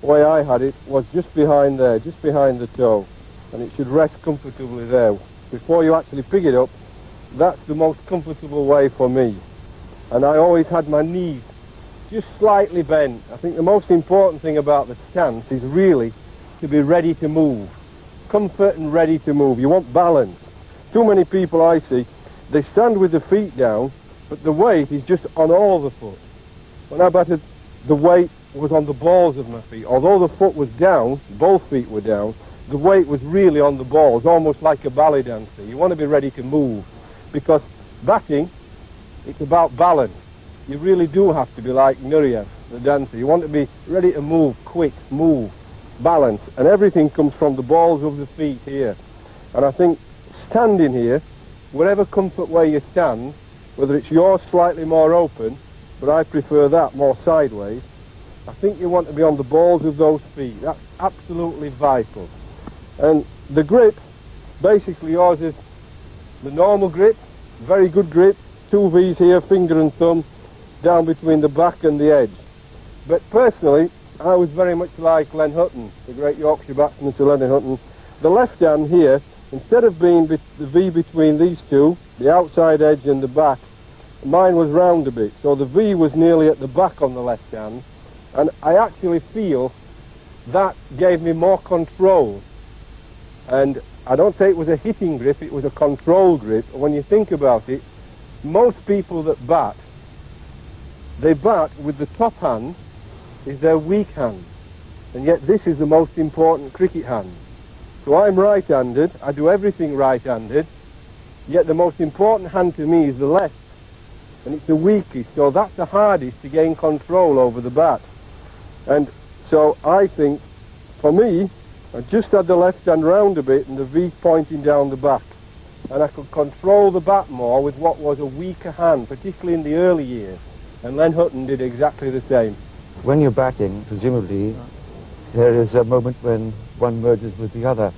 the way I had it, was just behind there, just behind the toe, and it should rest comfortably there. Before you actually pick it up, that's the most comfortable way for me. And I always had my knees just slightly bent. I think the most important thing about the stance is really to be ready to move. Comfort and ready to move. You want balance. Too many people I see, they stand with the feet down, but the weight is just on all the foot. When I batted, the weight was on the balls of my feet. Although the foot was down, both feet were down, the weight was really on the balls, almost like a ballet dancer. You want to be ready to move, because batting, it's about balance. You really do have to be like Nuria, the dancer. You want to be ready to move, quick, move, balance, and everything comes from the balls of the feet here. And I think standing here, whatever comfort way you stand, whether it's yours slightly more open, but I prefer that more sideways, I think you want to be on the balls of those feet. That's absolutely vital. And the grip, basically yours is the normal grip, very good grip, 2 V's here, finger and thumb, down between the back and the edge. But personally, I was very much like Len Hutton, the great Yorkshire batsman Sir Len Hutton. The left hand here, instead of being the V between these two, the outside edge and the back, mine was round a bit, so the V was nearly at the back on the left hand, and I actually feel that gave me more control. And I don't say it was a hitting grip, it was a control grip. When you think about it, most people that bat, they bat with the top hand is their weak hand, and yet this is the most important cricket hand. So I'm right-handed, I do everything right-handed, yet the most important hand to me is the left, and it's the weakest, so that's the hardest to gain control over the bat. And so I think, for me, I just had the left hand round a bit and the V pointing down the back, and I could control the bat more with what was a weaker hand, particularly in the early years. And Len Hutton did exactly the same. When you're batting, presumably, there is a moment when one merges with the other.